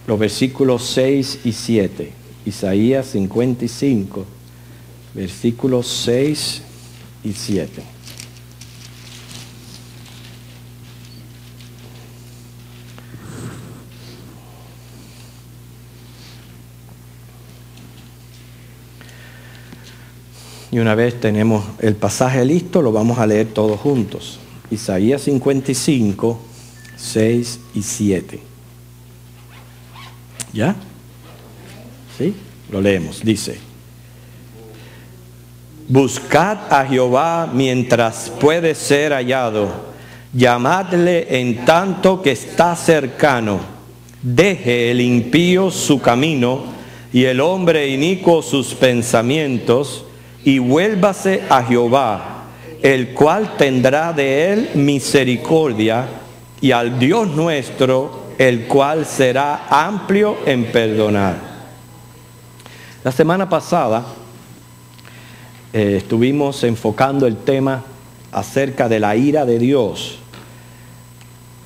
los versículos 6 y 7. Isaías 55, versículos 6 y 7. Y una vez tenemos el pasaje listo, lo vamos a leer todos juntos. Isaías 55, 6 y 7. ¿Ya? ¿Sí? Lo leemos. Dice: buscad a Jehová mientras puede ser hallado. Llamadle en tanto que está cercano. Deje el impío su camino y el hombre inicuo sus pensamientos, y vuélvase a Jehová, el cual tendrá de él misericordia, y al Dios nuestro, el cual será amplio en perdonar. La semana pasada estuvimos enfocando el tema acerca de la ira de Dios,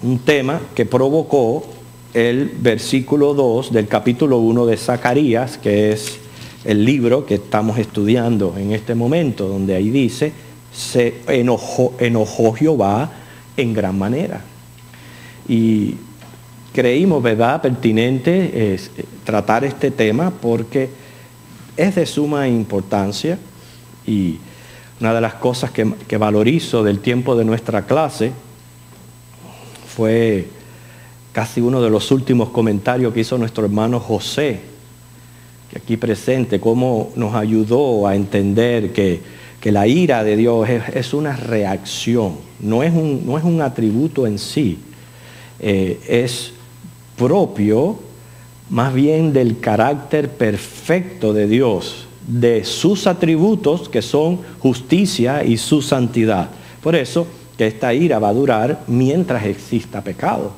un tema que provocó el versículo 2 del capítulo 1 de Zacarías, que es el libro que estamos estudiando en este momento, donde ahí dice: se enojó Jehová en gran manera. Y creímos, ¿verdad?, pertinente tratar este tema porque es de suma importancia, y una de las cosas que valorizo del tiempo de nuestra clase fue casi uno de los últimos comentarios que hizo nuestro hermano José, que aquí presente, cómo nos ayudó a entender que la ira de Dios es una reacción, no es un atributo en sí, es propio más bien del carácter perfecto de Dios, de sus atributos que son justicia y su santidad. Por eso que esta ira va a durar mientras exista pecado.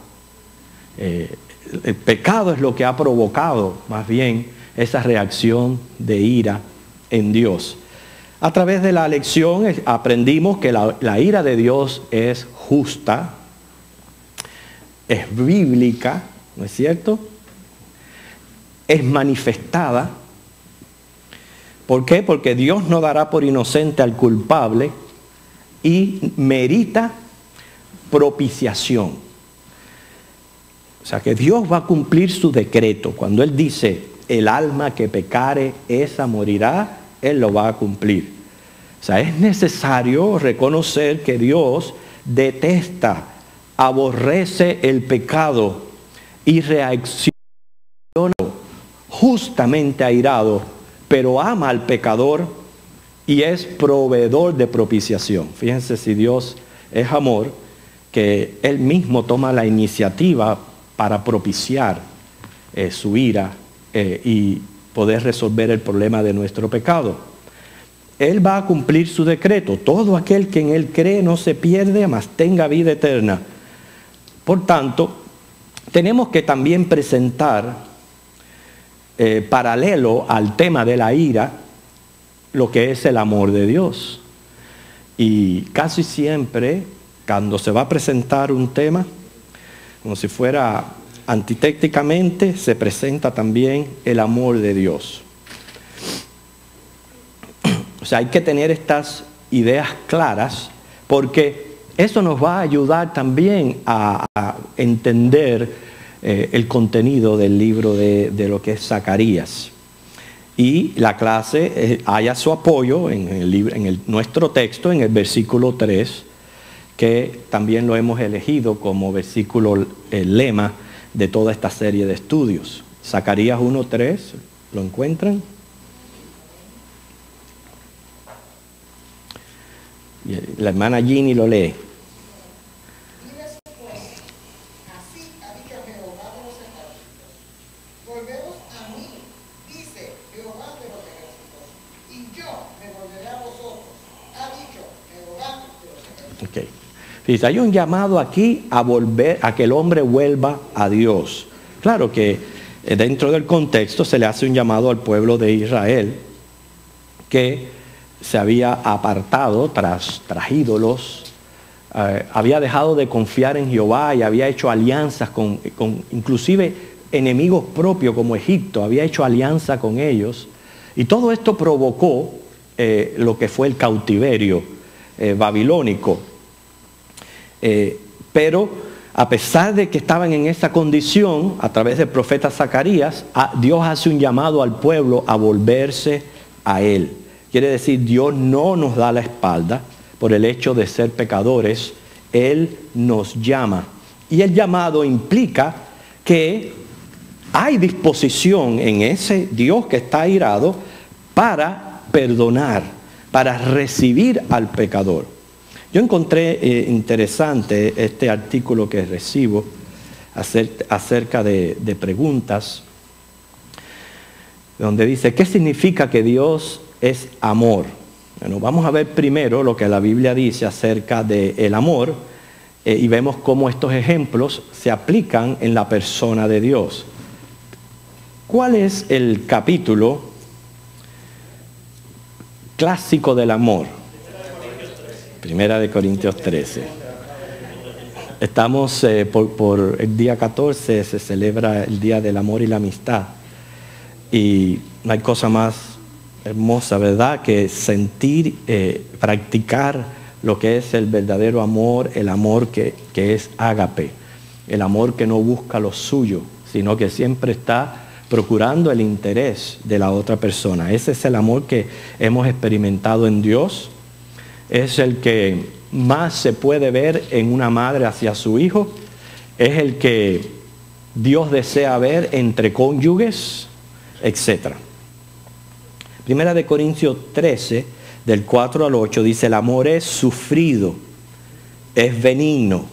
El pecado es lo que ha provocado más bien esa reacción de ira en Dios. A través de la lección aprendimos que la ira de Dios es justa, es bíblica, ¿no es cierto? Es manifestada. ¿Por qué? Porque Dios no dará por inocente al culpable y merita propiciación. O sea que Dios va a cumplir su decreto. Cuando Él dice: el alma que pecare, esa morirá, Él lo va a cumplir. O sea, es necesario reconocer que Dios detesta, aborrece el pecado y reacciona justamente airado, pero ama al pecador y es proveedor de propiciación. Fíjense si Dios es amor, que Él mismo toma la iniciativa para propiciar su ira y poder resolver el problema de nuestro pecado. Él va a cumplir su decreto. Todo aquel que en Él cree no se pierde, mas tenga vida eterna. Por tanto, tenemos que también presentar, paralelo al tema de la ira, lo que es el amor de Dios. Y casi siempre, cuando se va a presentar un tema, como si fuera antitécticamente, se presenta también el amor de Dios. O sea, hay que tener estas ideas claras, porque eso nos va a ayudar también a entender el contenido del libro de lo que es Zacarías. Y la clase haya su apoyo en nuestro texto, en el versículo 3, que también lo hemos elegido como versículo lema de toda esta serie de estudios. Zacarías 1:3, ¿lo encuentran? Y la hermana Ginny lo lee. Okay. Fíjate, hay un llamado aquí a volver, a que el hombre vuelva a Dios. Claro que dentro del contexto se le hace un llamado al pueblo de Israel que se había apartado tras ídolos había dejado de confiar en Jehová y había hecho alianzas con inclusive enemigos propios como Egipto, había hecho alianza con ellos. Y todo esto provocó lo que fue el cautiverio babilónico. Pero a pesar de que estaban en esa condición, a través del profeta Zacarías, Dios hace un llamado al pueblo a volverse a Él. Quiere decir, Dios no nos da la espalda por el hecho de ser pecadores. Él nos llama. Y el llamado implica que hay disposición en ese Dios que está airado para perdonar, para recibir al pecador. Yo encontré interesante este artículo que recibo acerca de preguntas, donde dice, ¿qué significa que Dios es amor? Bueno, vamos a ver primero lo que la Biblia dice acerca del amor y vemos cómo estos ejemplos se aplican en la persona de Dios. ¿Cuál es el capítulo clásico del amor? Primera de Corintios 13. Estamos por el día 14, se celebra el Día del Amor y la Amistad. Y no hay cosa más hermosa, ¿verdad?, que sentir, practicar lo que es el verdadero amor, el amor que es ágape, el amor que no busca lo suyo, sino que siempre está procurando el interés de la otra persona. Ese es el amor que hemos experimentado en Dios. Es el que más se puede ver en una madre hacia su hijo. Es el que Dios desea ver entre cónyuges, etc. Primera de Corintios 13, del 4 al 8, dice, el amor es sufrido, es benigno.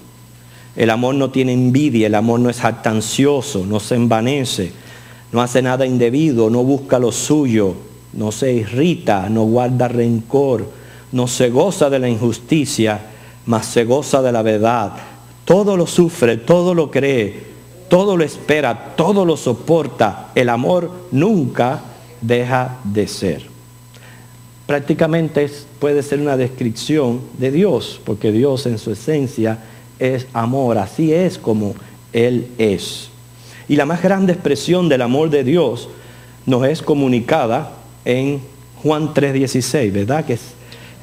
El amor no tiene envidia, el amor no es jactancioso, no se envanece, no hace nada indebido, no busca lo suyo, no se irrita, no guarda rencor, no se goza de la injusticia, mas se goza de la verdad. Todo lo sufre, todo lo cree, todo lo espera, todo lo soporta. El amor nunca deja de ser. Prácticamente puede ser una descripción de Dios, porque Dios en su esencia es amor, así es como Él es. Y la más grande expresión del amor de Dios nos es comunicada en Juan 3:16, ¿verdad? Que es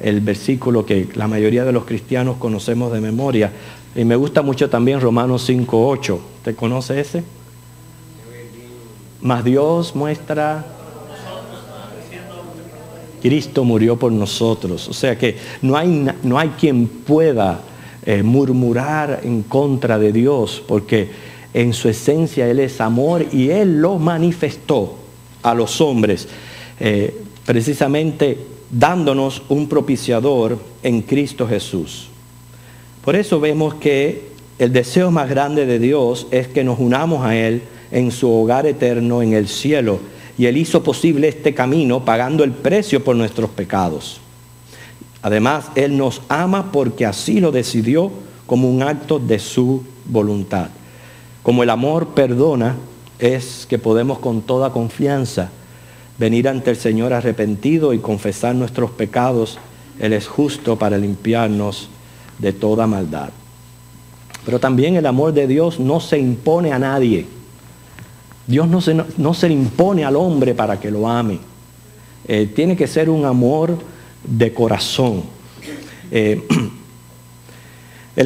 el versículo que la mayoría de los cristianos conocemos de memoria. Y me gusta mucho también Romanos 5:8. ¿Te conoce ese? Mas Dios muestra, Cristo murió por nosotros. O sea que no hay quien pueda murmurar en contra de Dios, porque en su esencia Él es amor y Él lo manifestó a los hombres, precisamente dándonos un propiciador en Cristo Jesús. Por eso vemos que el deseo más grande de Dios es que nos unamos a Él en su hogar eterno en el cielo. Y Él hizo posible este camino pagando el precio por nuestros pecados. Además, Él nos ama porque así lo decidió como un acto de su voluntad. Como el amor perdona, es que podemos con toda confianza venir ante el Señor arrepentido y confesar nuestros pecados. Él es justo para limpiarnos de toda maldad. Pero también el amor de Dios no se impone a nadie. Dios no se le impone al hombre para que lo ame. Tiene que ser un amor de corazón. El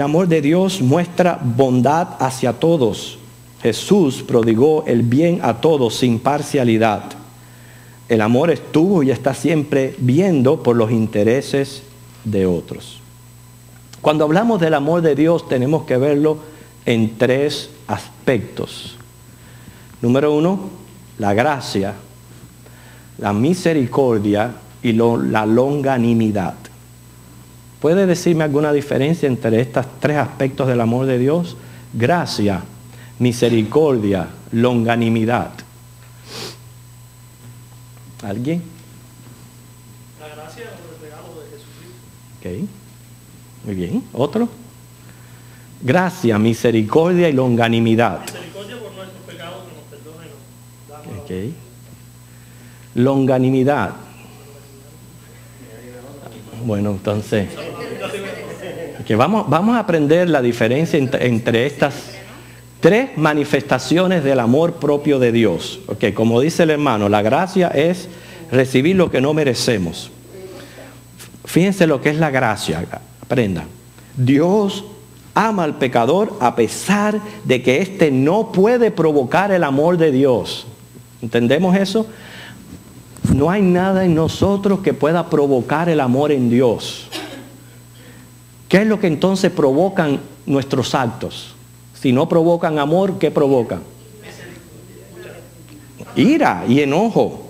amor de Dios muestra bondad hacia todos. Jesús prodigó el bien a todos sin parcialidad. El amor estuvo y está siempre viendo por los intereses de otros. Cuando hablamos del amor de Dios tenemos que verlo en tres aspectos. Número 1, la gracia, la misericordia y la longanimidad. ¿Puede decirme alguna diferencia entre estos tres aspectos del amor de Dios? Gracia, misericordia, longanimidad. ¿Alguien? La gracia es el regalo de Jesucristo. Ok, muy bien. ¿Otro? Gracia, misericordia y longanimidad. Misericordia por nuestros pecados que nos perdona y nos da. Ok. Longanimidad. Bueno, entonces. Ok. Que vamos a aprender la diferencia entre estas tres manifestaciones del amor propio de Dios. Okay, como dice el hermano, la gracia es recibir lo que no merecemos. Fíjense lo que es la gracia, aprendan. Dios ama al pecador a pesar de que éste no puede provocar el amor de Dios. ¿Entendemos eso? No hay nada en nosotros que pueda provocar el amor en Dios. ¿Qué es lo que entonces provocan nuestros actos? Si no provocan amor, ¿qué provocan? Ira y enojo.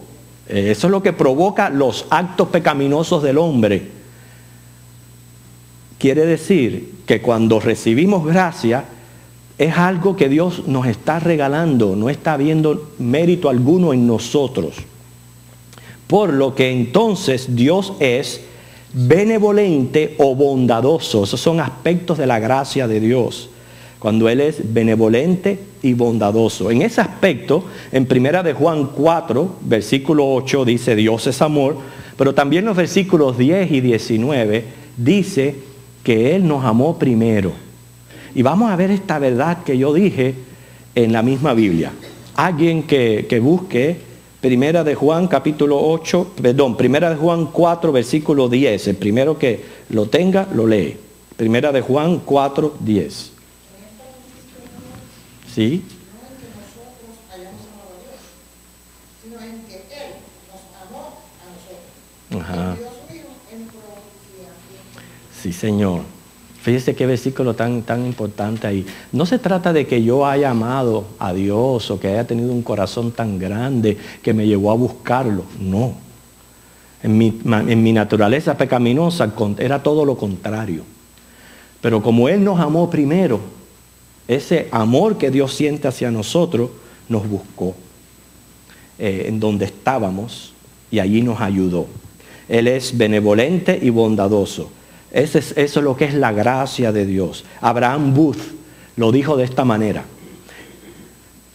Eso es lo que provoca los actos pecaminosos del hombre. Quiere decir que cuando recibimos gracia, es algo que Dios nos está regalando, no está habiendo mérito alguno en nosotros. Por lo que entonces Dios es benevolente o bondadoso. Esos son aspectos de la gracia de Dios. Cuando Él es benevolente y bondadoso. En ese aspecto, en 1 de Juan 4, versículo 8, dice Dios es amor. Pero también los versículos 10 y 19 dice que Él nos amó primero. Y vamos a ver esta verdad que yo dije en la misma Biblia. Alguien que busque 1 de Juan capítulo 1 de Juan 4 versículo 10. El primero que lo tenga, lo lee. 1 de Juan 4, 10. ¿Sí? No en que nosotros hayamos amado a Dios, sino en que Él nos amó a nosotros. Ajá. Dios mismo en propiciación. Sí, Señor. Fíjese qué versículo tan importante ahí. No se trata de que yo haya amado a Dios o que haya tenido un corazón tan grande que me llevó a buscarlo. No. En mi naturaleza pecaminosa era todo lo contrario. Pero como Él nos amó primero, ese amor que Dios siente hacia nosotros nos buscó en donde estábamos y allí nos ayudó. Él es benevolente y bondadoso. Eso es lo que es la gracia de Dios. Abraham Booth lo dijo de esta manera: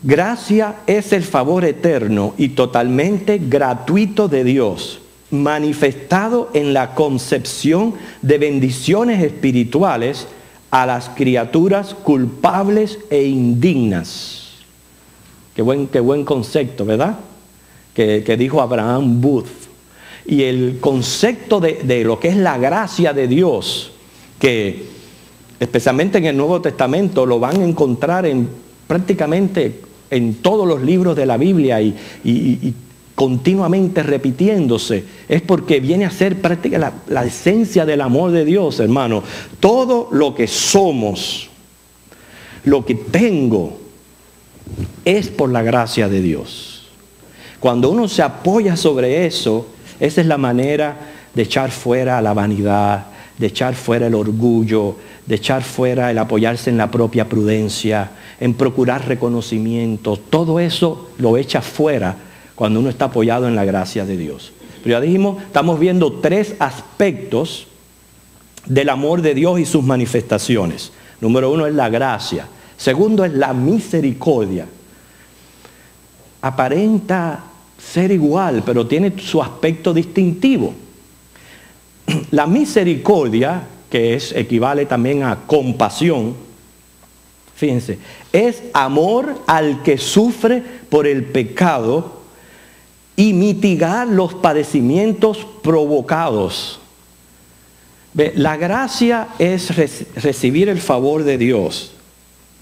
gracia es el favor eterno y totalmente gratuito de Dios, manifestado en la concepción de bendiciones espirituales a las criaturas culpables e indignas. Qué buen concepto, ¿verdad? Que dijo Abraham Booth. Y el concepto de lo que es la gracia de Dios, que especialmente en el Nuevo Testamento lo van a encontrar prácticamente en todos los libros de la Biblia y continuamente repitiéndose, es porque viene a ser prácticamente la esencia del amor de Dios, hermano. Todo lo que somos, lo que tengo, es por la gracia de Dios. Cuando uno se apoya sobre eso, esa es la manera de echar fuera la vanidad, de echar fuera el orgullo, de echar fuera el apoyarse en la propia prudencia, en procurar reconocimiento. Todo eso lo echa fuera cuando uno está apoyado en la gracia de Dios. Pero ya dijimos, estamos viendo tres aspectos del amor de Dios y sus manifestaciones. Número uno es la gracia. Segundo es la misericordia. Aparenta ser igual, pero tiene su aspecto distintivo. La misericordia, que equivale también a compasión, fíjense, es amor al que sufre por el pecado y mitigar los padecimientos provocados. La gracia es recibir el favor de Dios,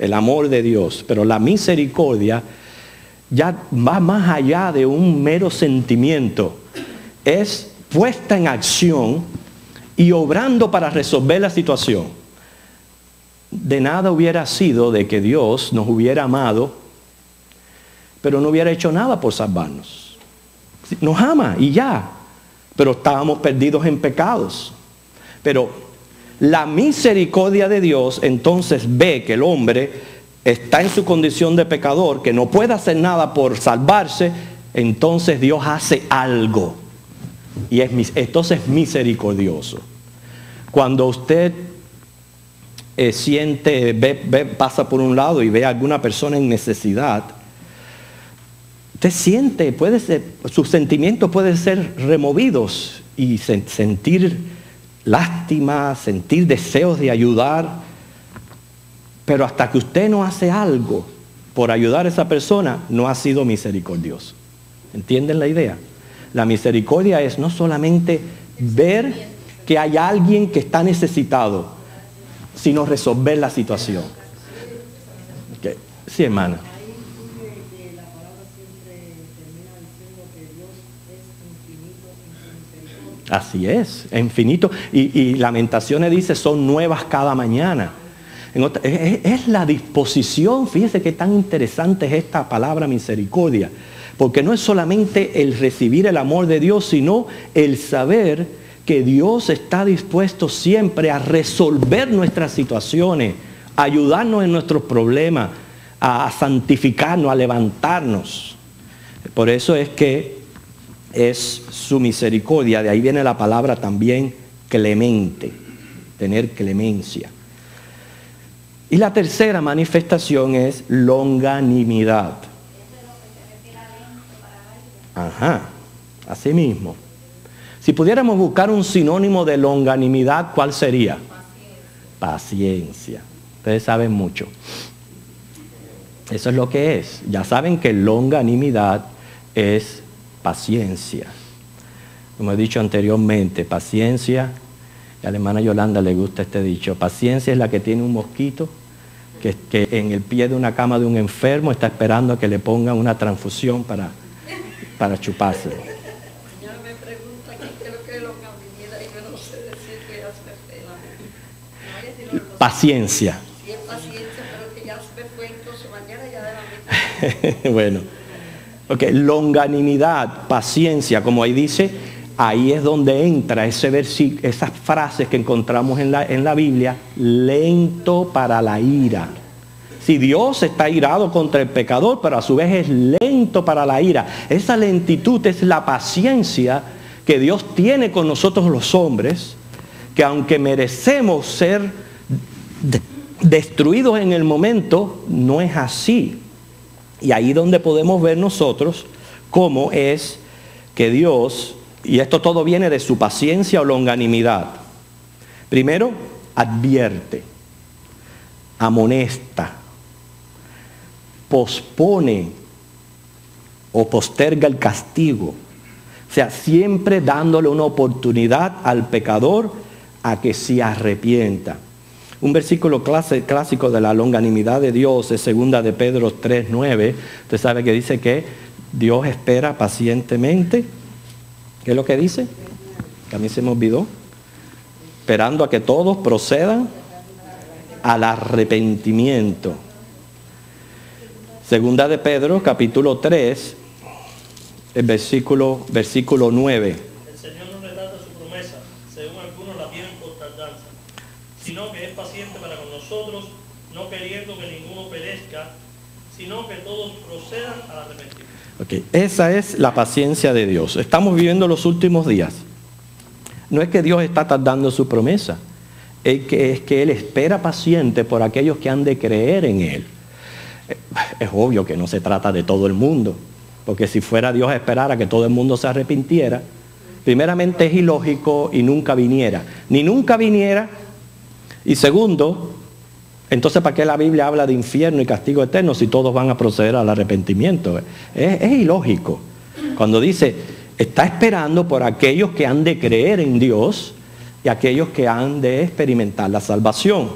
el amor de Dios, pero la misericordia ya va más allá de un mero sentimiento. Es puesta en acción y obrando para resolver la situación. De nada hubiera sido de que Dios nos hubiera amado, pero no hubiera hecho nada por salvarnos. Nos ama y ya, pero estábamos perdidos en pecados. Pero la misericordia de Dios entonces ve que el hombre está en su condición de pecador, que no puede hacer nada por salvarse. Entonces Dios hace algo y entonces es misericordioso. Cuando usted pasa por un lado y ve a alguna persona en necesidad, usted siente, sus sentimientos pueden ser removidos y sentir lástima, sentir deseos de ayudar, pero hasta que usted no hace algo por ayudar a esa persona, no ha sido misericordioso. ¿Entienden la idea? La misericordia es no solamente ver que hay alguien que está necesitado, sino resolver la situación. Okay. Sí, hermana. Así es infinito. Y Lamentaciones dice, son nuevas cada mañana. Es la disposición, fíjese qué tan interesante es esta palabra misericordia, porque no es solamente el recibir el amor de Dios, sino el saber que Dios está dispuesto siempre a resolver nuestras situaciones, a ayudarnos en nuestros problemas, a santificarnos, a levantarnos. Por eso es que es su misericordia, de ahí viene la palabra también clemente, tener clemencia. Y la tercera manifestación es longanimidad. Ajá, así mismo. Si pudiéramos buscar un sinónimo de longanimidad, ¿cuál sería? Paciencia. Ustedes saben mucho. Eso es lo que es. Ya saben que longanimidad es paciencia. Como he dicho anteriormente, paciencia, a la hermana Yolanda le gusta este dicho, paciencia es la que tiene un mosquito que en el pie de una cama de un enfermo está esperando a que le pongan una transfusión para chupárselo. Señora me pregunta qué es lo que es longanimidad y yo no sé decir que ya se me fue la... Paciencia. Sí, es paciencia, pero que ya se me fue, entonces mañana ya de la Bueno, ok, longanimidad, paciencia, como ahí dice, ahí es donde entra ese versículo, esas frases que encontramos en la Biblia, lento para la ira. Si Dios está irado contra el pecador, pero a su vez es lento para la ira. Esa lentitud es la paciencia que Dios tiene con nosotros los hombres, que aunque merecemos ser destruidos en el momento, no es así. Y ahí donde podemos ver nosotros cómo es que Dios, y esto todo viene de su paciencia o longanimidad. Primero, advierte, amonesta, pospone o posterga el castigo. O sea, siempre dándole una oportunidad al pecador a que se arrepienta. Un versículo clásico de la longanimidad de Dios es 2 de Pedro 3:9. Usted sabe que dice que Dios espera pacientemente. ¿Qué es lo que dice? Que a mí se me olvidó. Esperando a que todos procedan al arrepentimiento. 2 de Pedro, capítulo 3, el versículo 9. El Señor no retrata su promesa, según algunos la tienen por tardanza, sino que es paciente para con nosotros, no queriendo que ninguno perezca, sino que todos procedan al arrepentimiento. Okay. Esa es la paciencia de Dios. Estamos viviendo los últimos días. No es que Dios está tardando su promesa, es que Él espera paciente por aquellos que han de creer en Él. Es obvio que no se trata de todo el mundo, porque si fuera Dios a esperar a que todo el mundo se arrepintiera, primeramente es ilógico y nunca viniera. Ni nunca viniera, y segundo, entonces ¿para qué la Biblia habla de infierno y castigo eterno si todos van a proceder al arrepentimiento? Es ilógico. Cuando dice, está esperando por aquellos que han de creer en Dios y aquellos que han de experimentar la salvación.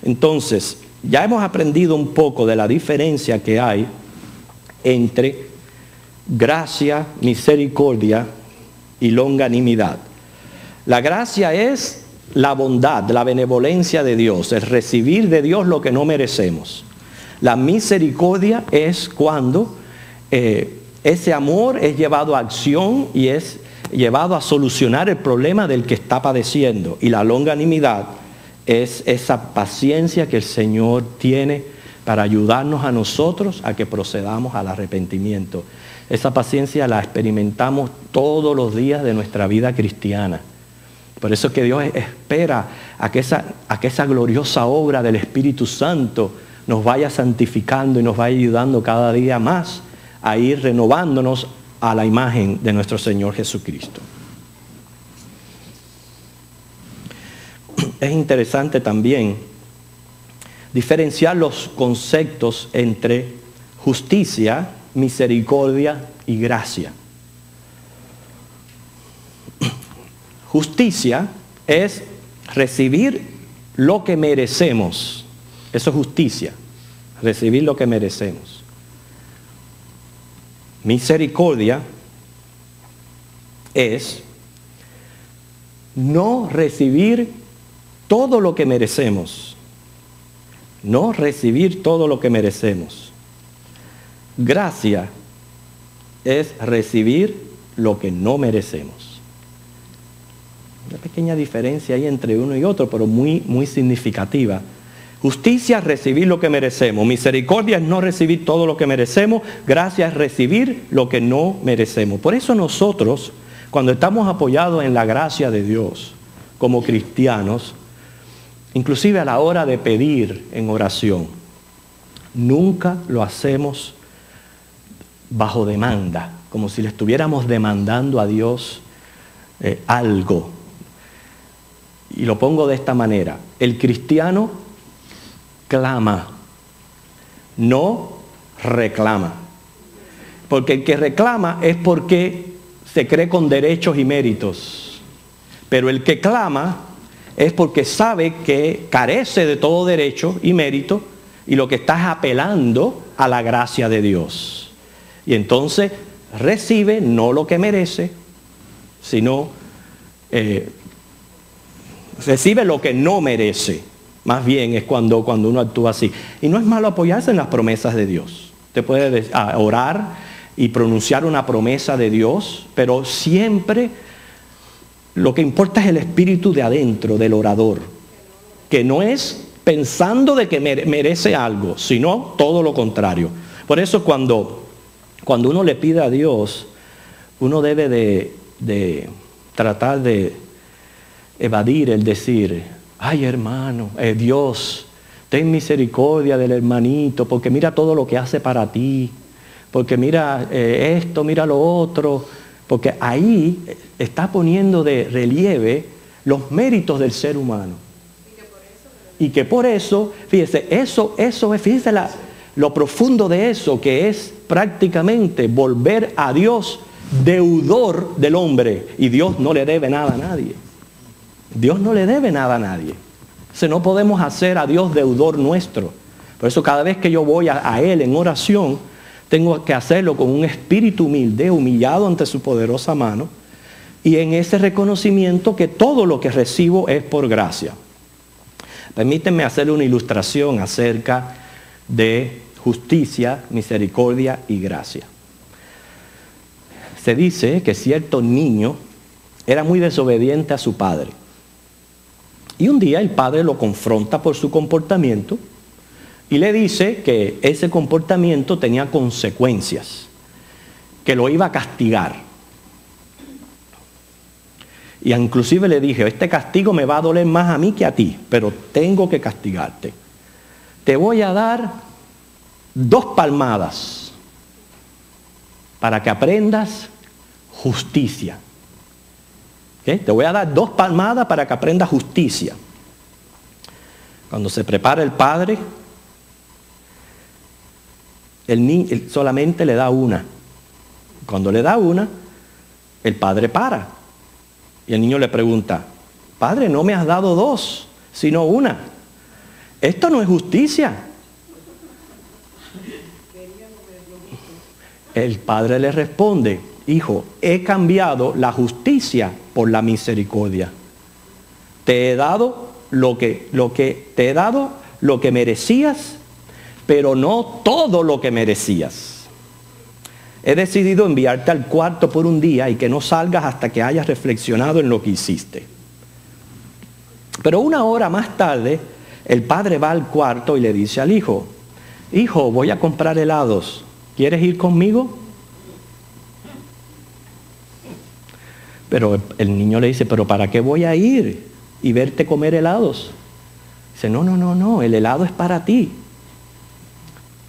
Entonces, ya hemos aprendido un poco de la diferencia que hay entre gracia, misericordia y longanimidad. La gracia es la bondad, la benevolencia de Dios, el recibir de Dios lo que no merecemos. La misericordia es cuando ese amor es llevado a acción y es llevado a solucionar el problema del que está padeciendo. Y la longanimidad es esa paciencia que el Señor tiene para ayudarnos a nosotros a que procedamos al arrepentimiento. Esa paciencia la experimentamos todos los días de nuestra vida cristiana. Por eso es que Dios espera a que esa gloriosa obra del Espíritu Santo nos vaya santificando y nos vaya ayudando cada día más a ir renovándonos a la imagen de nuestro Señor Jesucristo. es interesante también diferenciar los conceptos entre justicia, misericordia y gracia. Justicia es recibir lo que merecemos. Eso es justicia, recibir lo que merecemos. Misericordia es no recibir todo lo que merecemos. No recibir todo lo que merecemos. Gracia es recibir lo que no merecemos. Una pequeña diferencia ahí entre uno y otro, pero muy, muy significativa. Justicia es recibir lo que merecemos. Misericordia es no recibir todo lo que merecemos. Gracia es recibir lo que no merecemos. Por eso nosotros, cuando estamos apoyados en la gracia de Dios, como cristianos, inclusive a la hora de pedir en oración, nunca lo hacemos bajo demanda, como si le estuviéramos demandando a Dios algo. Y lo pongo de esta manera: el cristiano clama, no reclama. Porque el que reclama es porque se cree con derechos y méritos. Pero el que clama es porque sabe que carece de todo derecho y mérito, y lo que está es apelando a la gracia de Dios. Y entonces recibe no lo que merece, sino recibe lo que no merece. Más bien es cuando uno actúa así. Y no es malo apoyarse en las promesas de Dios. Usted puede orar y pronunciar una promesa de Dios, pero siempre lo que importa es el espíritu de adentro del orador, que no es pensando de que merece algo, sino todo lo contrario. Por eso cuando uno le pide a Dios, uno debe de tratar de evadir el decir: ay, hermano, Dios, ten misericordia del hermanito, porque mira todo lo que hace para ti, porque mira esto, mira lo otro, porque ahí está poniendo de relieve los méritos del ser humano. Y que por eso, fíjese, eso es, fíjese lo profundo de eso, que es prácticamente volver a Dios deudor del hombre, y Dios no le debe nada a nadie. Dios no le debe nada a nadie. O no podemos hacer a Dios deudor nuestro. Por eso cada vez que yo voy a Él en oración, tengo que hacerlo con un espíritu humilde, humillado ante su poderosa mano, y en ese reconocimiento que todo lo que recibo es por gracia. Permítanme hacer una ilustración acerca de justicia, misericordia y gracia. Se dice que cierto niño era muy desobediente a su padre. Y un día el padre lo confronta por su comportamiento y le dice que ese comportamiento tenía consecuencias, que lo iba a castigar. Y inclusive le dije: este castigo me va a doler más a mí que a ti, pero tengo que castigarte. Te voy a dar 2 palmadas para que aprendas justicia. ¿Okay? Te voy a dar 2 palmadas para que aprendas justicia. Cuando se prepara el padre, el niño solamente le da una. Cuando le da una, el padre para. Y el niño le pregunta: padre, no me has dado 2, sino una. Esto no es justicia. El padre le responde: hijo, he cambiado la justicia por la misericordia. Te he dado lo que merecías, pero no todo lo que merecías. He decidido enviarte al cuarto por un día y que no salgas hasta que hayas reflexionado en lo que hiciste. Pero 1 hora más tarde, el padre va al cuarto y le dice al hijo: hijo, voy a comprar helados. ¿Quieres ir conmigo? Pero el niño le dice: ¿pero para qué voy a ir y verte comer helados? Dice: no, el helado es para ti.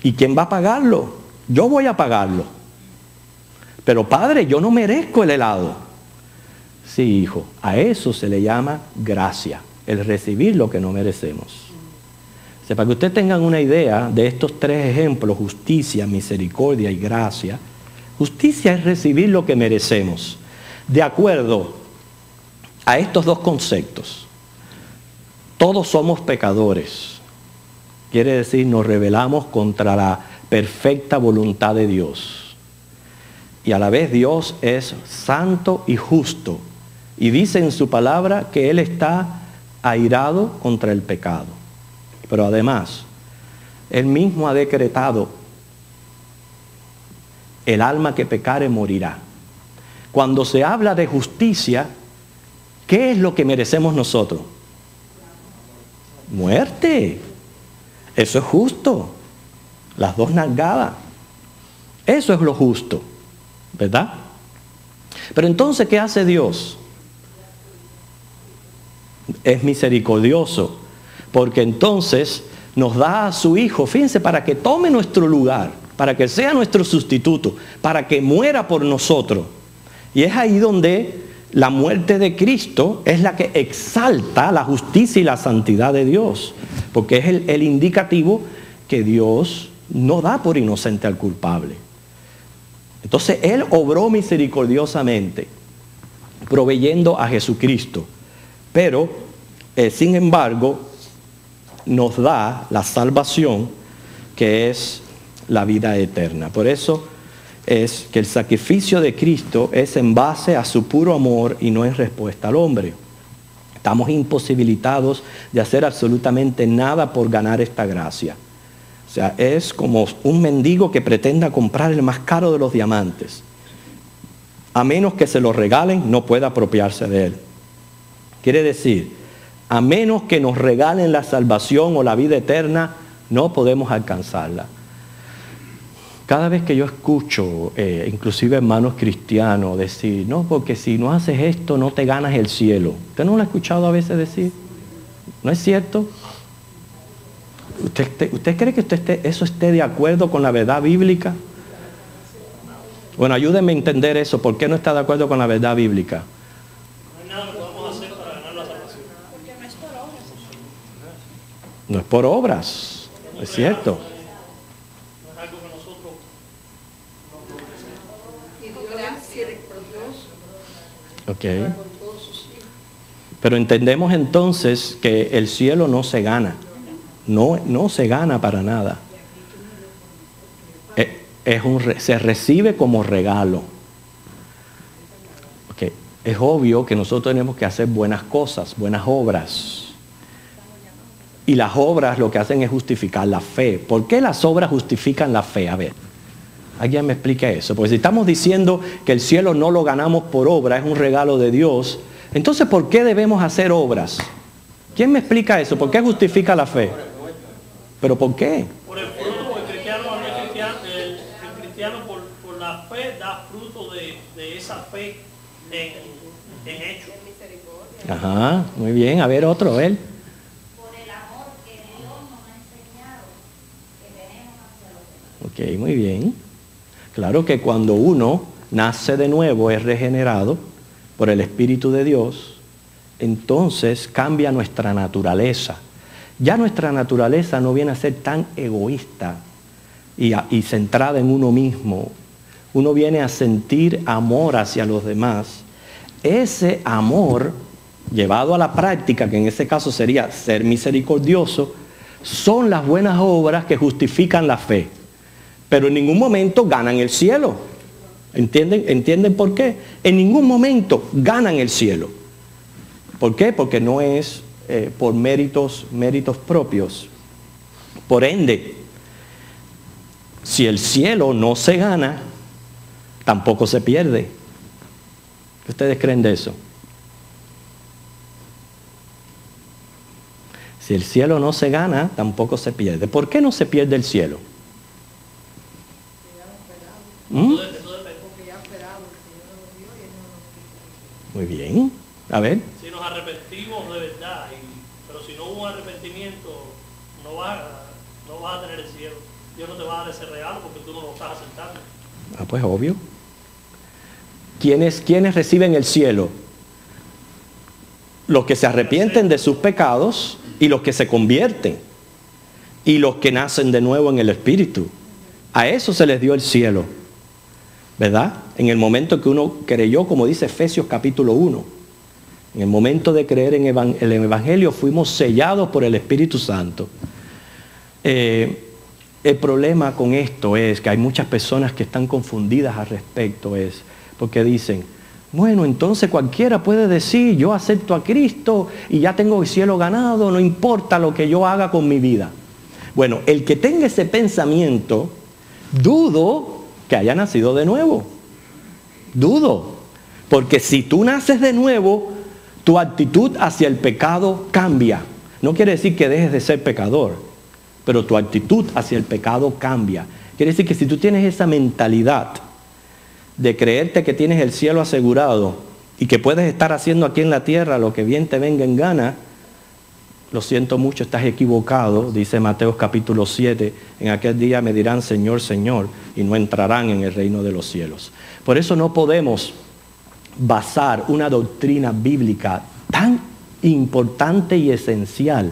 ¿Y quién va a pagarlo? Yo voy a pagarlo. Pero padre, yo no merezco el helado. Sí, hijo, a eso se le llama gracia. el recibir lo que no merecemos. O sea, para que ustedes tengan una idea de estos tres ejemplos, justicia, misericordia y gracia, justicia es recibir lo que merecemos. De acuerdo a estos dos conceptos, todos somos pecadores. Quiere decir, nos rebelamos contra la perfecta voluntad de Dios. Y a la vez Dios es santo y justo. Y dice en su palabra que Él está airado contra el pecado. Pero además, Él mismo ha decretado, el alma que pecare morirá. Cuando se habla de justicia, ¿qué es lo que merecemos nosotros? Muerte. Eso es justo. Las dos nalgadas. Eso es lo justo, ¿verdad? Pero entonces, ¿qué hace Dios? Es misericordioso, porque entonces nos da a su Hijo, fíjense, para que tome nuestro lugar, para que sea nuestro sustituto, para que muera por nosotros. Y es ahí donde la muerte de Cristo es la que exalta la justicia y la santidad de Dios, porque es el indicativo que Dios no da por inocente al culpable. Entonces Él obró misericordiosamente, proveyendo a Jesucristo, pero sin embargo nos da la salvación, que es la vida eterna. Por eso es que el sacrificio de Cristo es en base a su puro amor y no en respuesta al hombre. Estamos imposibilitados de hacer absolutamente nada por ganar esta gracia. O sea, es como un mendigo que pretenda comprar el más caro de los diamantes. A menos que se lo regalen, no puede apropiarse de él. Quiere decir, a menos que nos regalen la salvación o la vida eterna, no podemos alcanzarla. Cada vez que yo escucho, inclusive hermanos cristianos, decir, no, porque si no haces esto, no te ganas el cielo. ¿Usted no lo ha escuchado a veces decir? ¿No es cierto? ¿Usted cree que eso esté de acuerdo con la verdad bíblica? Bueno, ayúdenme a entender eso. ¿Por qué no está de acuerdo con la verdad bíblica? No hay nada que podamos hacer para ganar la salvación. Porque no es por obras. No es por obras, es cierto. No es algo que nosotros no merecemos. Y Dios es misericordioso Ok. con todos sus hijos. Pero entendemos entonces que el cielo no se gana. No se gana para nada. Se recibe como regalo. Okay. Es obvio que nosotros tenemos que hacer buenas cosas, buenas obras. Y las obras lo que hacen es justificar la fe. ¿Por qué las obras justifican la fe? A ver, ¿alguien me explica eso? Porque si estamos diciendo que el cielo no lo ganamos por obra, es un regalo de Dios, entonces ¿por qué debemos hacer obras? ¿Quién me explica eso? ¿Por qué justifica la fe? ¿Pero por qué? Por el fruto, porque el cristiano por la fe da fruto de esa fe en hecho. Ajá, muy bien. A ver, otro, él. Por el amor que Dios nos ha enseñado que tenemos hacia los demás. Ok, muy bien. Claro que cuando uno nace de nuevo, es regenerado por el Espíritu de Dios, entonces cambia nuestra naturaleza. Ya nuestra naturaleza no viene a ser tan egoísta y centrada en uno mismo. Uno viene a sentir amor hacia los demás. Ese amor, llevado a la práctica, que en ese caso sería ser misericordioso, son las buenas obras que justifican la fe. Pero en ningún momento ganan el cielo. ¿Entienden por qué? En ningún momento ganan el cielo. ¿Por qué? Porque no es por méritos propios. Por ende, si el cielo no se gana, tampoco se pierde. ¿Qué ustedes creen de eso? Si el cielo no se gana, tampoco se pierde. ¿Por qué no se pierde el cielo? ¿Mm? Muy bien. A ver. Si nos arrepentimos de verdad, pero si no hubo un arrepentimiento, no vas a tener el cielo. Dios no te va a dar ese regalo porque tú no lo estás aceptando. Ah, pues obvio. ¿Quiénes reciben el cielo? los que se arrepienten de sus pecados y los que se convierten y los que nacen de nuevo en el Espíritu. A eso se les dio el cielo, ¿verdad? En el momento que uno creyó, como dice Efesios capítulo 1, en el momento de creer en el Evangelio fuimos sellados por el Espíritu Santo. El problema con esto es que hay muchas personas que están confundidas al respecto, porque dicen, bueno, entonces cualquiera puede decir, yo acepto a Cristo y ya tengo el cielo ganado, no importa lo que yo haga con mi vida. Bueno, el que tenga ese pensamiento, dudo que haya nacido de nuevo. Dudo. Porque si tú naces de nuevo, tu actitud hacia el pecado cambia. No quiere decir que dejes de ser pecador, pero tu actitud hacia el pecado cambia. Quiere decir que si tú tienes esa mentalidad de creerte que tienes el cielo asegurado y que puedes estar haciendo aquí en la tierra lo que bien te venga en gana, lo siento mucho, estás equivocado. Dice Mateo capítulo 7, en aquel día me dirán Señor, Señor, y no entrarán en el reino de los cielos. Por eso no podemos basar una doctrina bíblica tan importante y esencial,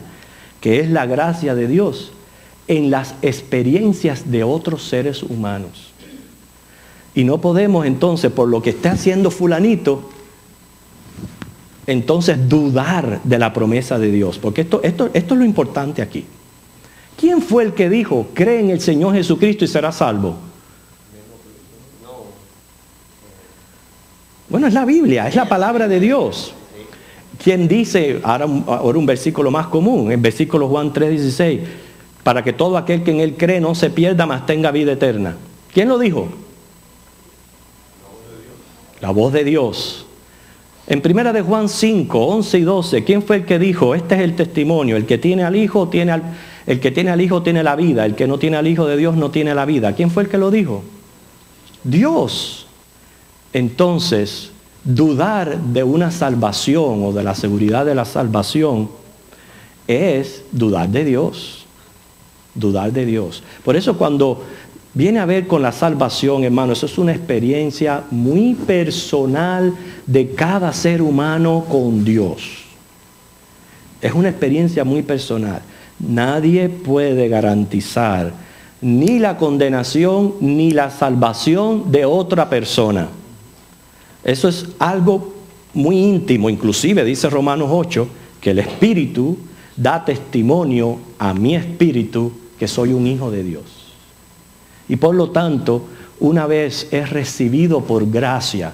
que es la gracia de Dios, en las experiencias de otros seres humanos. Y no podemos entonces, por lo que esté haciendo fulanito, entonces dudar de la promesa de Dios. Porque esto es lo importante aquí. ¿Quién fue el que dijo, cree en el Señor Jesucristo y serás salvo? Bueno, es la Biblia, es la palabra de Dios. ¿Quién dice, ahora un versículo más común, el versículo Juan 3:16, para que todo aquel que en él cree no se pierda, mas tenga vida eterna? ¿Quién lo dijo? La voz de Dios. En 1 de Juan 5, 11 y 12, ¿quién fue el que dijo, este es el testimonio, el que tiene al Hijo tiene la vida, el que no tiene al Hijo de Dios no tiene la vida? ¿Quién fue el que lo dijo? Dios. Entonces, dudar de una salvación o de la seguridad de la salvación es dudar de Dios. Dudar de Dios. Por eso cuando viene a ver con la salvación, hermano, eso es una experiencia muy personal de cada ser humano con Dios. Es una experiencia muy personal. Nadie puede garantizar ni la condenación ni la salvación de otra persona. Eso es algo muy íntimo. Inclusive dice Romanos 8 que el Espíritu da testimonio a mi espíritu que soy un hijo de Dios. Y por lo tanto, una vez es recibido por gracia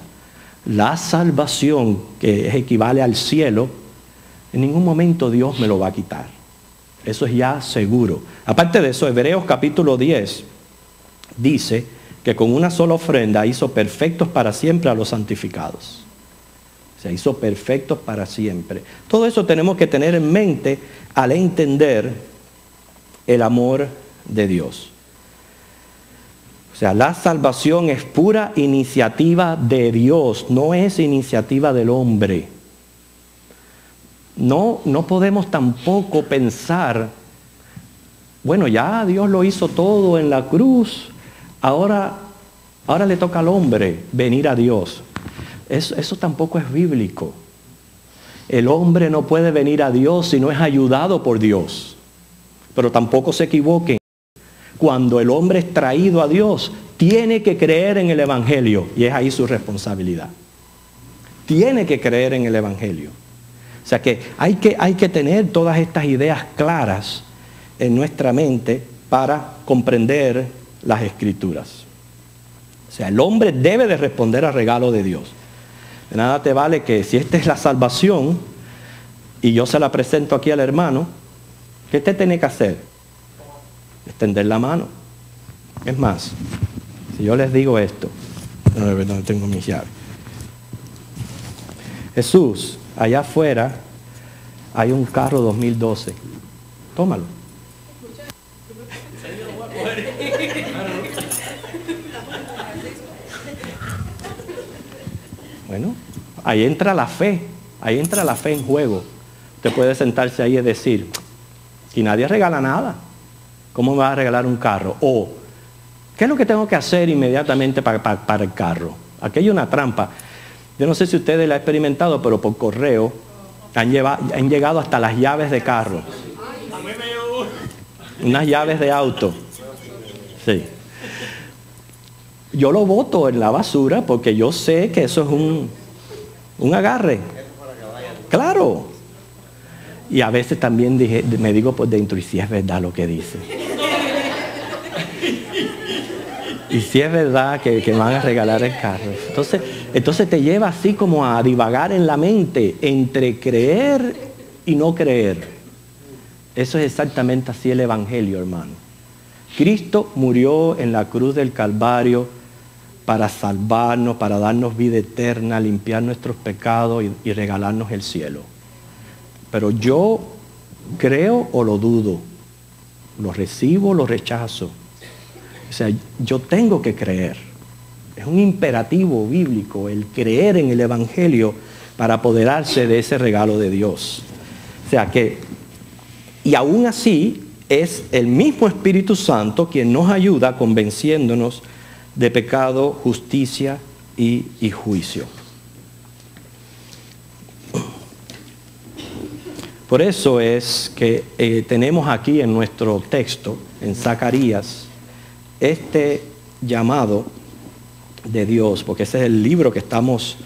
la salvación, que equivale al cielo, en ningún momento Dios me lo va a quitar. Eso es ya seguro. Aparte de eso, Hebreos capítulo 10 dice que con una sola ofrenda hizo perfectos para siempre a los santificados. Se hizo perfectos para siempre. Todo eso tenemos que tener en mente al entender el amor de Dios. O sea, la salvación es pura iniciativa de Dios, no es iniciativa del hombre. No podemos tampoco pensar, bueno, ya Dios lo hizo todo en la cruz, ahora le toca al hombre venir a Dios. Eso tampoco es bíblico. El hombre no puede venir a Dios si no es ayudado por Dios. Pero tampoco se equivoquen. Cuando el hombre es traído a Dios, tiene que creer en el Evangelio. Y es ahí su responsabilidad. Tiene que creer en el Evangelio. O sea que hay que tener todas estas ideas claras en nuestra mente para comprender las Escrituras. O sea, el hombre debe de responder al regalo de Dios. De nada te vale que si esta es la salvación y yo se la presento aquí al hermano, ¿qué usted tiene que hacer? Extender la mano. Es más, si yo les digo esto, no, de verdad, tengo mis llaves. Jesús, allá afuera hay un carro 2012. Tómalo. Bueno, ahí entra la fe en juego. Usted puede sentarse ahí y decir, y nadie regala nada, ¿cómo me va a regalar un carro? O, ¿qué es lo que tengo que hacer inmediatamente para el carro? Aquí hay una trampa. Yo no sé si ustedes la han experimentado, pero por correo Han llegado hasta las llaves de carro. A mí me llegó Unas llaves de auto. Sí. Yo lo boto en la basura porque yo sé que eso es un agarre. Claro. Y a veces también me digo por dentro, y si es verdad lo que dice. Y si es verdad que me van a regalar el carro. Entonces te lleva así como a divagar en la mente entre creer y no creer. Eso es exactamente así el Evangelio, hermano. Cristo murió en la cruz del Calvario para salvarnos, para darnos vida eterna, limpiar nuestros pecados y regalarnos el cielo. Pero yo creo o lo dudo, lo recibo o lo rechazo. O sea, yo tengo que creer. Es un imperativo bíblico el creer en el Evangelio para apoderarse de ese regalo de Dios. O sea que, y aún así, es el mismo Espíritu Santo quien nos ayuda convenciéndonos de pecado, justicia y juicio. Por eso es que tenemos aquí en nuestro texto, en Zacarías, este llamado de Dios, porque ese es el libro que estamos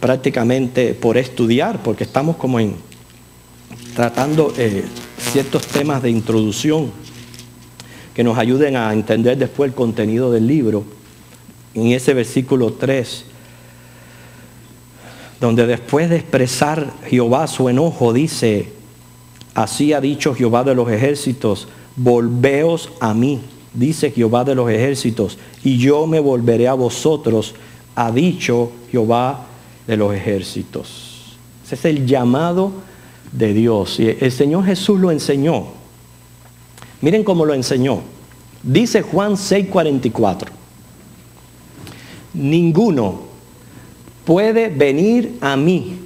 prácticamente por estudiar, porque estamos como tratando ciertos temas de introducción que nos ayuden a entender después el contenido del libro. En ese versículo 3, donde después de expresar Jehová su enojo, dice, así ha dicho Jehová de los ejércitos, volveos a mí, dice Jehová de los ejércitos, y yo me volveré a vosotros, ha dicho Jehová de los ejércitos. Ese es el llamado de Dios. Y el Señor Jesús lo enseñó. Miren cómo lo enseñó. Dice Juan 6:44. Ninguno puede venir a mí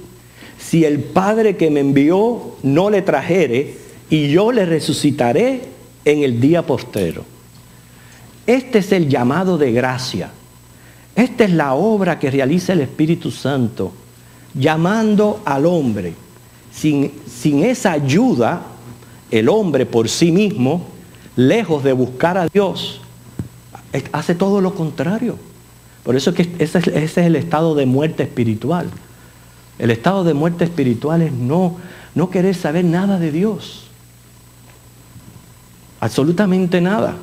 si el Padre que me envió no le trajere, y yo le resucitaré en el día postrero. Este es el llamado de gracia. Esta es la obra que realiza el Espíritu Santo, llamando al hombre. Sin esa ayuda, el hombre por sí mismo, lejos de buscar a Dios, hace todo lo contrario. Por eso es que ese es el estado de muerte espiritual. El estado de muerte espiritual es no querer saber nada de Dios. Absolutamente nada.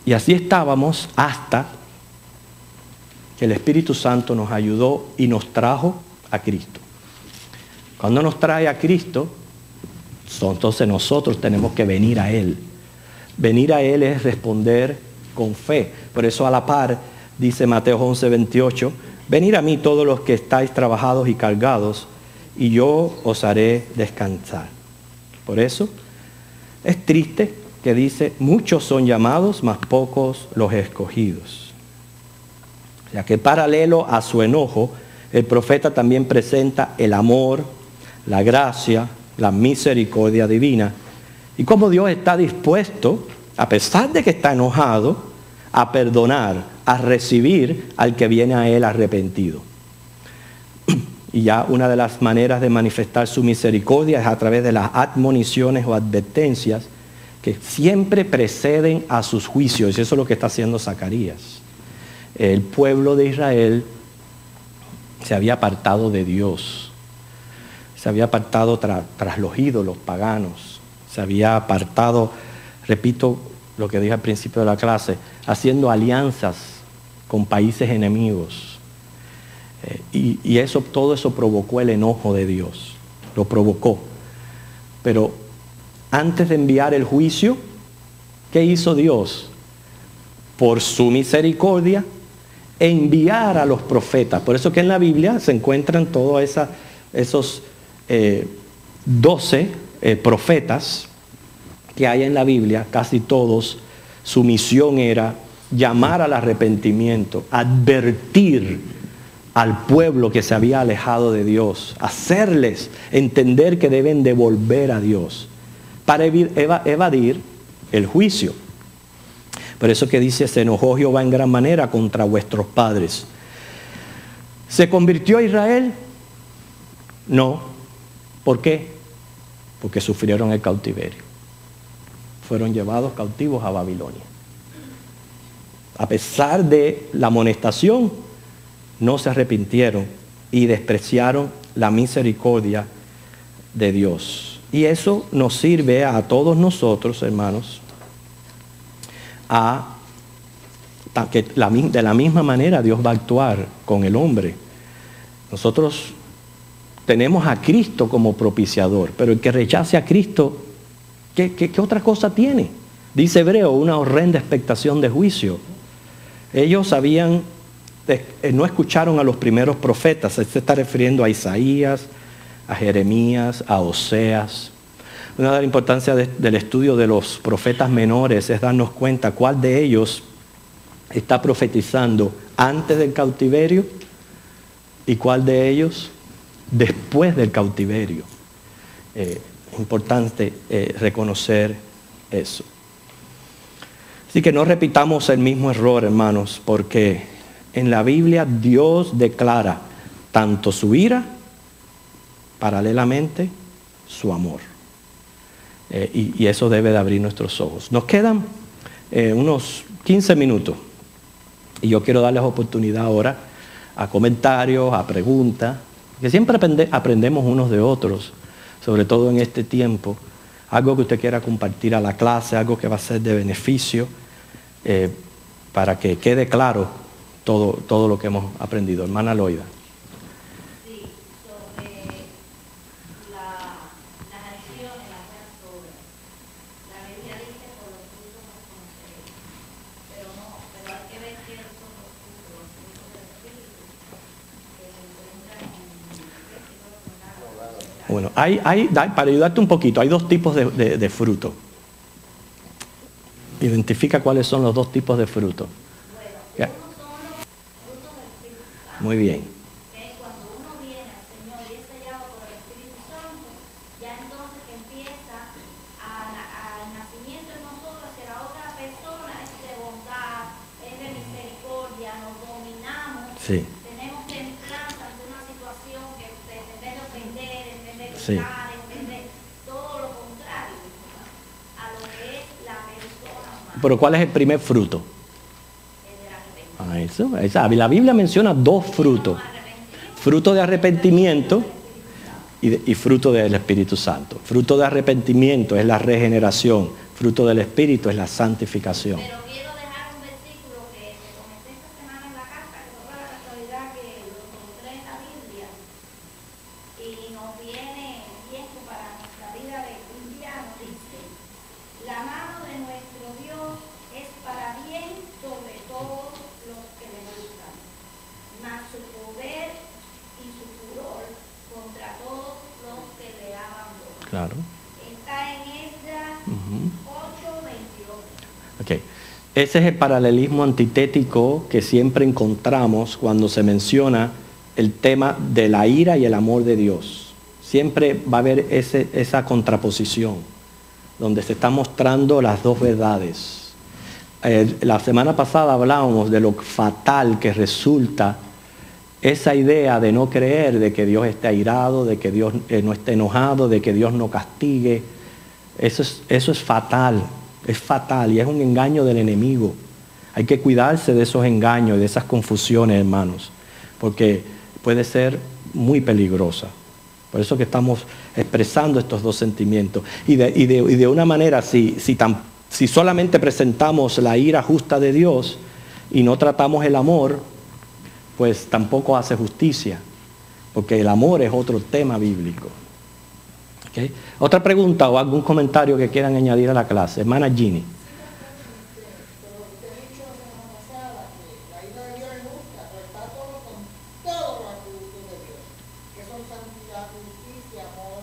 Y así estábamos hasta que el Espíritu Santo nos ayudó y nos trajo a Cristo. Cuando nos trae a Cristo, entonces nosotros tenemos que venir a Él. Venir a Él es responder con fe. Por eso a la par dice Mateo 11:28, venid a mí todos los que estáis trabajados y cargados, y yo os haré descansar. Por eso es triste que dice, muchos son llamados, mas pocos los escogidos. O sea que paralelo a su enojo, el profeta también presenta el amor, la gracia, la misericordia divina, y cómo Dios está dispuesto, a pesar de que está enojado, a perdonar, a recibir al que viene a Él arrepentido. Y ya una de las maneras de manifestar su misericordia es a través de las admoniciones o advertencias que siempre preceden a sus juicios. Y eso es lo que está haciendo Zacarías. El pueblo de Israel se había apartado de Dios. Se había apartado tras los ídolos paganos. Se había apartado, repito lo que dije al principio de la clase, haciendo alianzas con países enemigos. Y todo eso provocó el enojo de Dios. Lo provocó. Pero antes de enviar el juicio, ¿qué hizo Dios? Por su misericordia, enviar a los profetas. Por eso que en la Biblia se encuentran todos esos 12 profetas que hay en la Biblia. Casi todos, su misión era llamar al arrepentimiento, advertir al pueblo que se había alejado de Dios, hacerles entender que deben de volver a Dios para evadir el juicio. Por eso que dice, se enojó Jehová en gran manera contra vuestros padres. ¿Se convirtió Israel? No. ¿Por qué? Porque sufrieron el cautiverio. Fueron llevados cautivos a Babilonia. A pesar de la amonestación, no se arrepintieron y despreciaron la misericordia de Dios. Y eso nos sirve a todos nosotros, hermanos, que de la misma manera Dios va a actuar con el hombre. Nosotros tenemos a Cristo como propiciador, pero el que rechace a Cristo, ¿qué otra cosa tiene? Dice Hebreo, una horrenda expectación de juicio. Ellos no escucharon a los primeros profetas. Se está refiriendo a Isaías, a Jeremías, a Oseas. Una de las importancias del estudio de los profetas menores es darnos cuenta cuál de ellos está profetizando antes del cautiverio y cuál de ellos después del cautiverio. Es importante reconocer eso. Así que no repitamos el mismo error, hermanos, porque en la Biblia Dios declara tanto su ira, paralelamente su amor. Y eso debe de abrir nuestros ojos. Nos quedan unos 15 minutos y yo quiero darles oportunidad ahora a comentarios, a preguntas, que siempre aprendemos unos de otros, sobre todo en este tiempo. Algo que usted quiera compartir a la clase, algo que va a ser de beneficio, para que quede claro todo lo que hemos aprendido. Hermana Loida. Sí, sobre las acciones, las buenas obras. La Biblia dice por los frutos los conoceréis. Pero hay que ver qué son los frutos del Espíritu, que se encuentran en el Bueno, para ayudarte un poquito, hay dos tipos de fruto. Identifica cuáles son los dos tipos de fruto. Bueno, uno son los frutos del Espíritu Santo. Muy bien. Que cuando uno viene al Señor y es sellado por el Espíritu Santo, ya entonces que empieza al nacimiento en nosotros hacia la otra persona, es de bondad, es de misericordia, nos dominamos, Sí. tenemos templanza ante una situación que en vez de ofender, en vez de Sí. gritar, en vez de todo lo contrario a lo que es la persona humana. Pero ¿cuál es el primer fruto? La Biblia menciona dos frutos. Fruto de arrepentimiento y fruto del Espíritu Santo. Fruto de arrepentimiento es la regeneración. Fruto del Espíritu es la santificación. Pero quiero dejar un versículo que te comenté esta semana en la casa, que fue la casualidad que lo encontré en la Biblia y nos viene viejo para nuestra vida de cristiano. Dice: la mano de nuestro Dios es para bien sobre todos los que le buscan, mas su poder y su furor contra todos los que le abandonan. Claro. Está en Esdras 8:28. Okay. Ese es el paralelismo antitético que siempre encontramos cuando se menciona el tema de la ira y el amor de Dios. Siempre va a haber esa contraposición, donde se están mostrando las dos verdades. La semana pasada hablábamos de lo fatal que resulta esa idea de no creer de que Dios esté airado, de que Dios no esté enojado, de que Dios no castigue. Eso es fatal y es un engaño del enemigo. Hay que cuidarse de esos engaños y de esas confusiones, hermanos, porque puede ser muy peligrosa. Por eso que estamos expresando estos dos sentimientos. Y de una manera, si solamente presentamos la ira justa de Dios y no tratamos el amor, pues tampoco hace justicia, porque el amor es otro tema bíblico. ¿Okay? ¿Otra pregunta o algún comentario que quieran añadir a la clase? Hermana Ginny. Pero usted ha dicho la semana pasada que la ira de Dios es justa, pero está todo con todos los atributos de Dios, que son santidad, justicia, amor,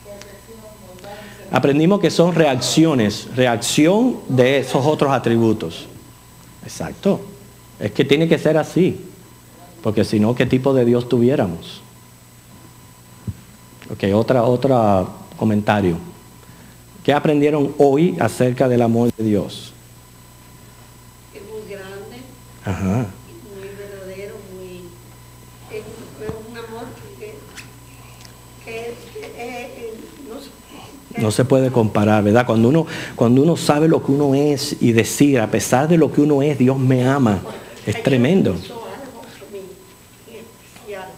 perfección, bondad, misericordia. Aprendimos que son reacción de esos otros atributos. Exacto. Es que tiene que ser así, porque si no, ¿qué tipo de Dios tuviéramos? Ok, otro comentario. ¿Qué aprendieron hoy acerca del amor de Dios? Es muy grande, Ajá. muy verdadero, es un amor que No se puede comparar, ¿verdad? Cuando uno sabe lo que uno es y decir, a pesar de lo que uno es, Dios me ama, es tremendo. Hizo algo por mí, especial.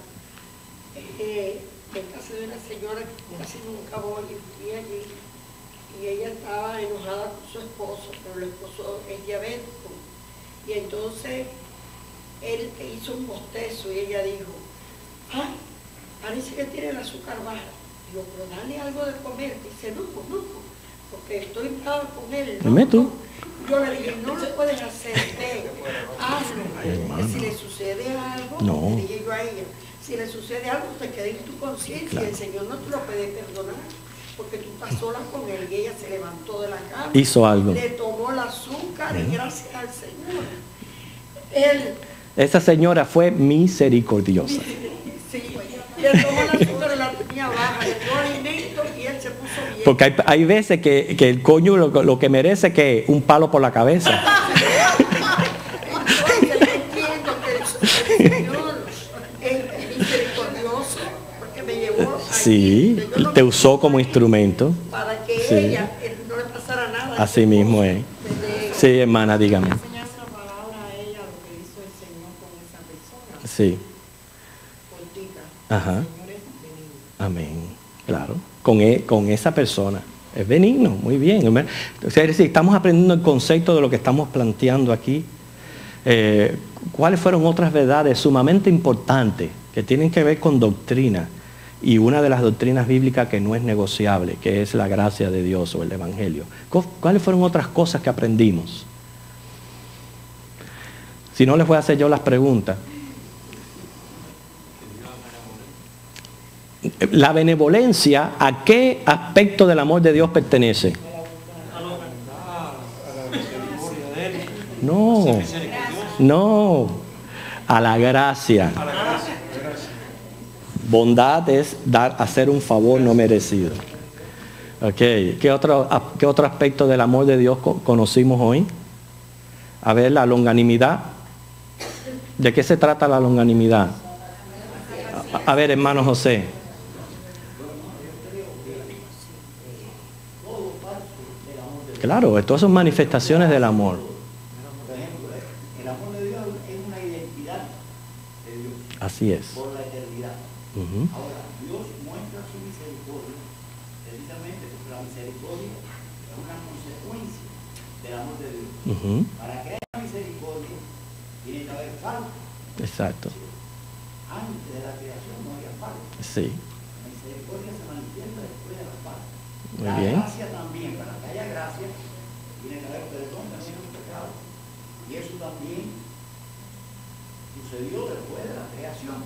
En casa de una señora que casi nunca voy, y allí, y ella estaba enojada con su esposo, pero el esposo es diabético. Y entonces él hizo un bostezo y ella dijo, ay, parece que tiene el azúcar baja. Digo, pero dale algo de comer. Dice, no, porque estoy brava con él. No, Dime tú. no. Yo le dije, no lo puedes hacer, ve, hazlo. Que si le sucede algo, No. le dije yo a ella, si le sucede algo, te queda en tu conciencia, Claro. y el Señor no te lo puede perdonar, porque tú estás sola con él. Y ella se levantó de la cama, Hizo algo. le tomó el azúcar, y gracias al Señor, él, Esa señora fue misericordiosa. sí, le tomó el azúcar y la tenía baja, le dio alimento y él se puso bien. Porque hay veces que el coño lo que merece que un palo por la cabeza. Entonces yo entiendo que el Señor es misericordioso, porque me llevó allí, Sí, que yo no te me- usó como instrumento. para que Sí. ella no le pasara nada. Así mismo es. Desde- Sí, hermana, dígame. Enseñarse la palabra a ella lo que hizo el Señor con esa persona. Sí. Cortica. Ajá. El Señor es benigno. Amén. Claro. Con esa persona. Es benigno, muy bien. O sea, es decir, estamos aprendiendo el concepto de lo que estamos planteando aquí. ¿Cuáles fueron otras verdades sumamente importantes que tienen que ver con doctrina? Y una de las doctrinas bíblicas que no es negociable, que es la gracia de Dios o el Evangelio. ¿Cuáles fueron otras cosas que aprendimos? Si no, les voy a hacer yo las preguntas. La benevolencia, ¿a qué aspecto del amor de Dios pertenece? No, a la gracia. Bondad es hacer un favor no merecido. Okay. ¿Qué otro aspecto del amor de Dios conocimos hoy? A ver, la longanimidad. ¿De qué se trata la longanimidad? A ver, hermano José. Claro, todas son manifestaciones del amor. Por ejemplo, el amor de Dios es una identidad de Dios Así es. por la eternidad. Ujú. Ahora, Dios muestra su misericordia precisamente porque la misericordia es una consecuencia del amor de Dios. Ujú. Para que haya misericordia tiene que haber falta. Exacto. Antes de la creación no había falta. Sí. La misericordia se manifiesta después de la falta. Muy La bien. gracia también, para que haya gracia, tiene que haber perdón también de los pecados. Y eso también sucedió después de la creación.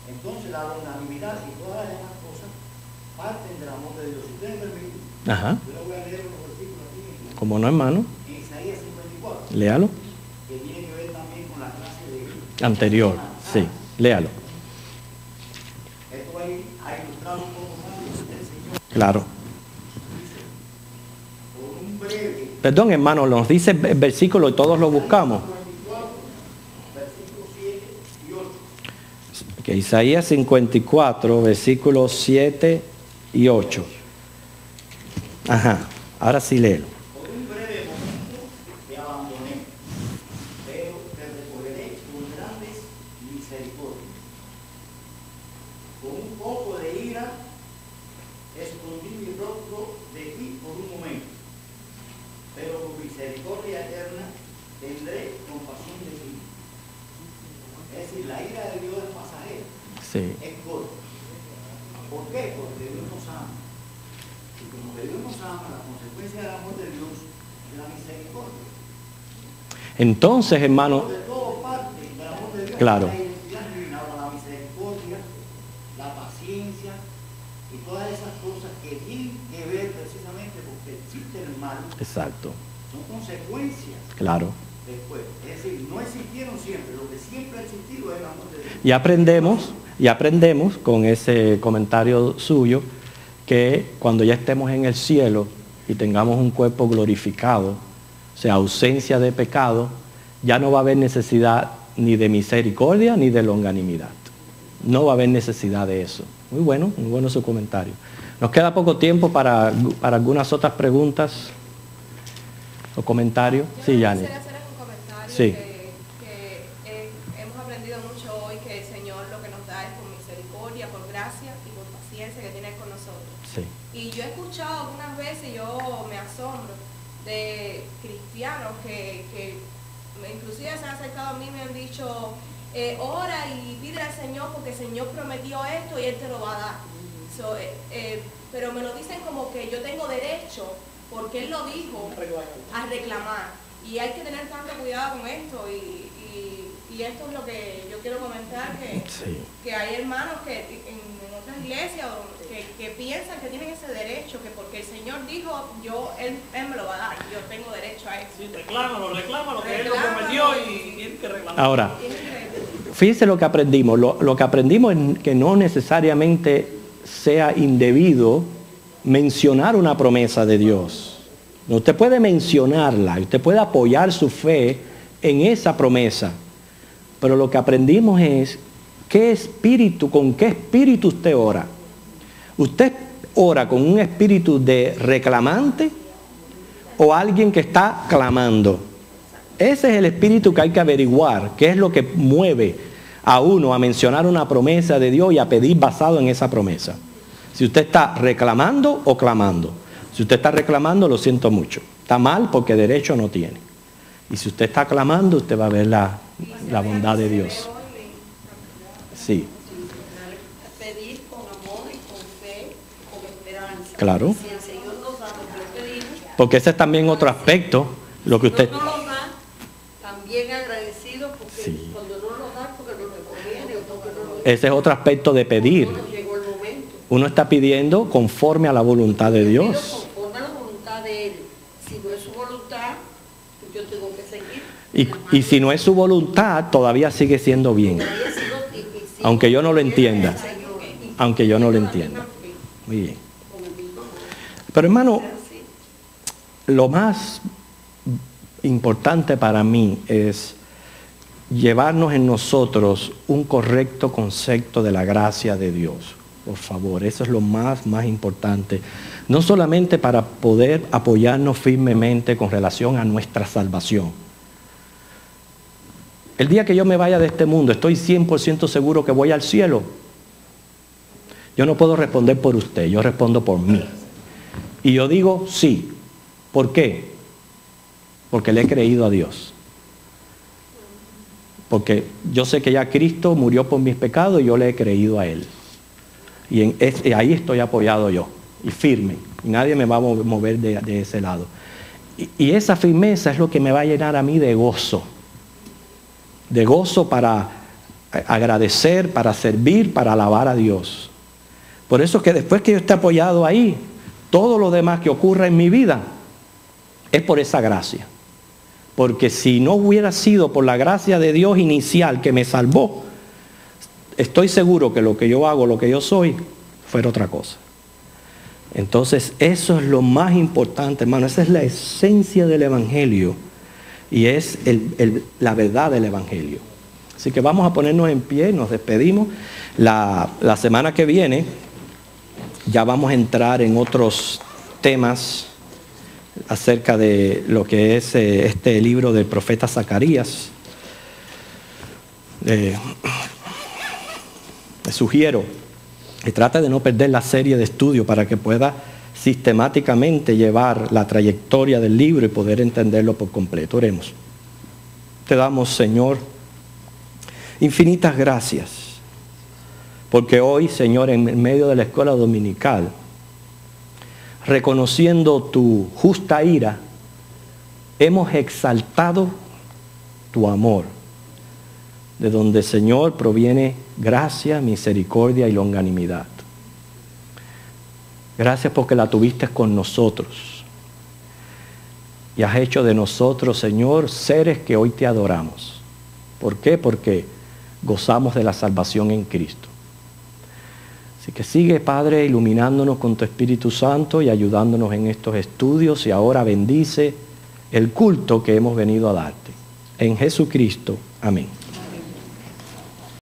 Entonces la longanimidad y todas las demás cosas parten del amor de Dios. Si ustedes me permiten, Ajá. yo les voy a leer unos versículos aquí ¿Cómo no, hermano? en Isaías 54, Léalo. que tiene que ver también con la clase de Dios. Anterior. Sí. Léalo. Esto va a ilustrar un poco más lo que el Señor Claro. dice. Por un breve Perdón, hermano, nos dice el versículo y todos lo buscamos. 54, versículos 7 y 8. Que Isaías 54, versículos 7 y 8. Ajá. Ahora sí léelo. Por un breve momento te abandoné, pero te recogeré con grandes misericordias. Con un poco de ira, escondí mi rostro de ti por un momento, pero con misericordia eterna tendré compasión de ti. Es decir, la ira de Dios es pasajera, Sí. es corta. ¿Por qué? Porque Dios nos ama. Y como que Dios nos ama, la consecuencia del amor de Dios es la misericordia. Entonces, hermano, De todo parte del amor de Dios, Claro. la identidad divina, ahora la misericordia, la paciencia y todas esas cosas que tienen que ver precisamente porque existe el mal, exacto. son consecuencias Claro. después. Es decir, no existieron siempre, lo que siempre ha existido es el amor de Dios. Y aprendemos con ese comentario suyo que cuando ya estemos en el cielo y tengamos un cuerpo glorificado, o sea, ausencia de pecado, ya no va a haber necesidad ni de misericordia ni de longanimidad. No va a haber necesidad de eso. Muy bueno su comentario. Nos queda poco tiempo para algunas otras preguntas o comentarios. Sí, Yanni. Quisiera hacer un comentario Sí. que hemos aprendido mucho hoy, que el Señor lo que nos da es por misericordia, por gracia y por paciencia que tiene con nosotros. Sí. Y yo he escuchado algunas veces, yo me asombro, de cristianos que inclusive se han acercado a mí y me han dicho, ora y pide al Señor porque el Señor prometió esto y Él te lo va a dar. Pero me lo dicen como que yo tengo derecho, porque Él lo dijo, a reclamar. Y hay que tener tanto cuidado con esto. Y esto es lo que yo quiero comentar, que hay hermanos que en otras iglesias que piensan que tienen ese derecho, que porque el Señor dijo, Él me lo va a dar, yo tengo derecho a eso. Sí, reclámalo, que Él lo prometió y tiene que reclamar. Ahora, fíjense lo que aprendimos. Lo que aprendimos es que no necesariamente sea indebido mencionar una promesa de Dios. Usted puede mencionarla, usted puede apoyar su fe en esa promesa. Pero lo que aprendimos es con qué espíritu usted ora. ¿Usted ora con un espíritu de reclamante o alguien que está clamando? Ese es el espíritu que hay que averiguar, qué es lo que mueve a uno a mencionar una promesa de Dios y a pedir basado en esa promesa. Si usted está reclamando o clamando. Si usted está reclamando, lo siento mucho. Está mal porque derecho no tiene. Y si usted está clamando, usted va a ver la bondad de Dios. Sí. Pedir con amor y con fe, con esperanza. Claro. Si el Señor nos da lo que pedimos, Porque ese es también otro aspecto, lo que usted... no nos da, también agradecido, porque Sí. cuando no nos da, porque no le conviene o porque no nos Ese es otro aspecto de pedir. no nos llegó el momento. Uno está pidiendo conforme a la voluntad de Pido Dios. conforme a la voluntad de Él. Si no es su voluntad, pues yo tengo que seguir. Y si no es su voluntad, todavía sigue siendo bien. Aunque yo no lo entienda. Aunque yo no lo entienda. Muy bien. Pero hermano, lo más importante para mí es llevarnos en nosotros un correcto concepto de la gracia de Dios. Por favor, eso es lo más importante. No solamente para poder apoyarnos firmemente con relación a nuestra salvación. El día que yo me vaya de este mundo, estoy 100% seguro que voy al cielo. Yo no puedo responder por usted, yo respondo por mí. Y yo digo sí. ¿Por qué? Porque le he creído a Dios. Porque yo sé que ya Cristo murió por mis pecados y yo le he creído a Él. Y ahí estoy apoyado yo, y firme. Y nadie me va a mover de ese lado. Y esa firmeza es lo que me va a llenar a mí de gozo. De gozo para agradecer, para servir, para alabar a Dios. Por eso es que después que yo esté apoyado ahí, todo lo demás que ocurra en mi vida es por esa gracia. Porque si no hubiera sido por la gracia de Dios inicial que me salvó, estoy seguro que lo que yo hago, lo que yo soy, fuera otra cosa. Entonces eso es lo más importante, hermano. Esa es la esencia del Evangelio. Y es la verdad del Evangelio. Así que vamos a ponernos en pie, nos despedimos. La semana que viene ya vamos a entrar en otros temas acerca de lo que es este libro del profeta Zacarías. Le sugiero que trate de no perder la serie de estudio para que pueda sistemáticamente llevar la trayectoria del libro y poder entenderlo por completo. Oremos. Te damos, Señor, infinitas gracias, porque hoy, Señor, en medio de la escuela dominical, reconociendo tu justa ira, hemos exaltado tu amor, de donde, Señor, proviene gracia, misericordia y longanimidad. Gracias porque la tuviste con nosotros y has hecho de nosotros, Señor, seres que hoy te adoramos. ¿Por qué? Porque gozamos de la salvación en Cristo. Así que sigue, Padre, iluminándonos con tu Espíritu Santo y ayudándonos en estos estudios, y ahora bendice el culto que hemos venido a darte. En Jesucristo. Amén.